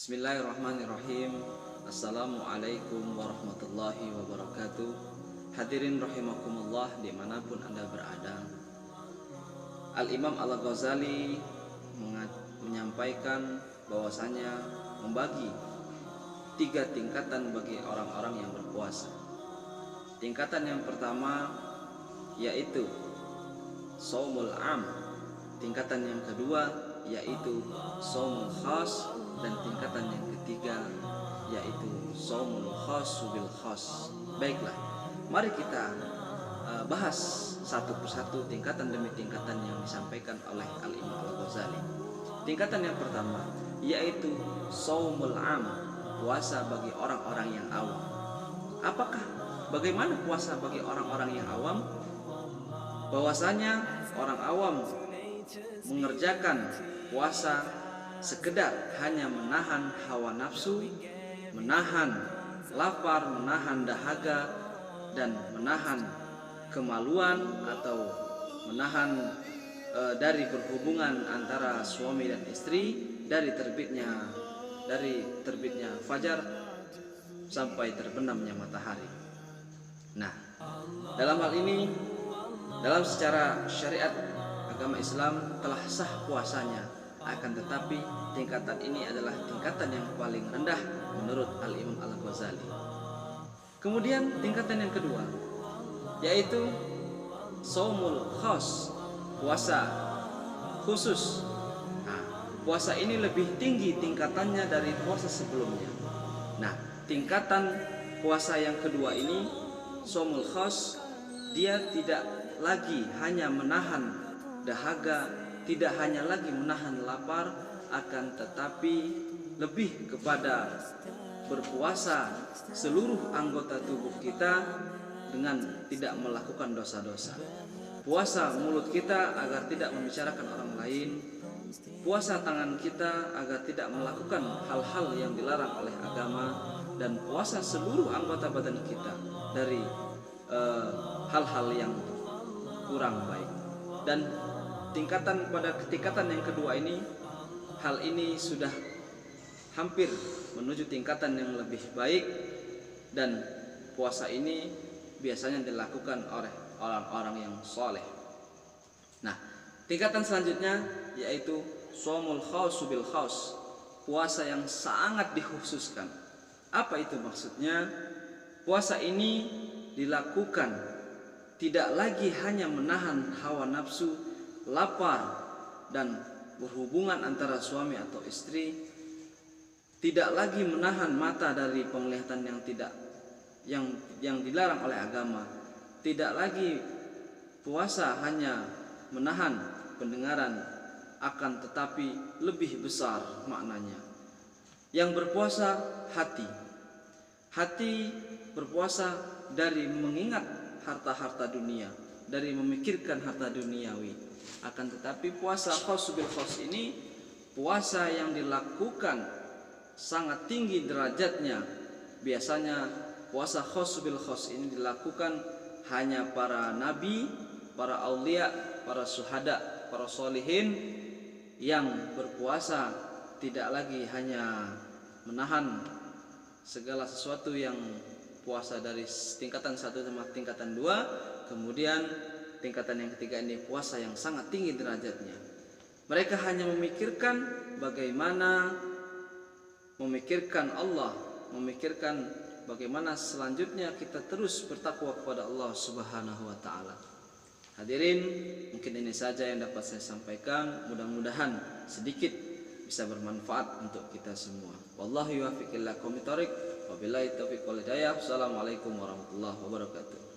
Bismillahirrahmanirrahim. Assalamualaikum warahmatullahi wabarakatuh. Hadirin rahimakumullah dimanapun Anda berada. Al-Imam Al-Ghazali menyampaikan bahwasanya membagi 3 tingkatan bagi orang-orang yang berpuasa. Tingkatan yang pertama yaitu shaumul am. Tingkatan yang kedua yaitu shaumul khas, dan tingkatan yang ketiga yaitu shaumul khas bil khas. Baiklah, mari kita bahas satu persatu tingkatan demi tingkatan yang disampaikan oleh Al-Imam Al-Ghazali. Tingkatan yang pertama yaitu shaumul am, puasa bagi orang-orang yang awam. Bagaimana puasa bagi orang-orang yang awam? Bahwasanya orang awam mengerjakan puasa sekedar hanya menahan hawa nafsu, menahan lapar, menahan dahaga, dan menahan kemaluan atau menahan dari berhubungan antara suami dan istri dari terbitnya fajar sampai terbenamnya matahari. Nah, dalam hal ini, dalam secara syariat agama Islam telah sah puasanya, akan tetapi tingkatan ini adalah tingkatan yang paling rendah menurut Al-Imam Al-Ghazali. Kemudian tingkatan yang kedua yaitu shaumul khas, puasa khusus. Nah, puasa ini lebih tinggi tingkatannya dari puasa sebelumnya. Nah, tingkatan puasa yang kedua ini, shaumul khas, dia tidak lagi hanya menahan dahaga, tidak hanya lagi menahan lapar, akan tetapi lebih kepada berpuasa seluruh anggota tubuh kita dengan tidak melakukan dosa-dosa. Puasa mulut kita agar tidak membicarakan orang lain, puasa tangan kita agar tidak melakukan hal-hal yang dilarang oleh agama, dan puasa seluruh anggota badan kita dari hal-hal yang kurang baik. Dan pada tingkatan yang kedua ini, hal ini sudah hampir menuju tingkatan yang lebih baik, dan puasa ini biasanya dilakukan oleh orang-orang yang soleh. Nah, tingkatan selanjutnya yaitu shaumul khaus bil khaus, puasa yang sangat dikhususkan. Apa itu maksudnya? Puasa ini dilakukan tidak lagi hanya menahan hawa nafsu, lapar, dan berhubungan antara suami atau istri, tidak lagi menahan mata dari penglihatan yang dilarang oleh agama, tidak lagi puasa hanya menahan pendengaran, akan tetapi lebih besar maknanya. Yang berpuasa hati berpuasa dari mengingat harta-harta dunia, dari memikirkan harta duniawi. Akan tetapi puasa khos bil khos ini, puasa yang dilakukan sangat tinggi derajatnya. Biasanya puasa khos bil khos ini dilakukan hanya para nabi, para aulia, para syuhada, para solihin yang berpuasa tidak lagi hanya menahan segala sesuatu yang puasa dari tingkatan 1 sama tingkatan 2, kemudian tingkatan yang ketiga ini puasa yang sangat tinggi derajatnya. Mereka hanya memikirkan bagaimana memikirkan Allah, memikirkan bagaimana selanjutnya kita terus bertakwa kepada Allah Subhanahu wa taala. Hadirin, mungkin ini saja yang dapat saya sampaikan. Mudah-mudahan sedikit bisa bermanfaat untuk kita semua. Wallahu yuwaffiq ila aqwamit thoriq. Wabillahi taufiq wal hidayah. Assalamualaikum warahmatullahi wabarakatuh.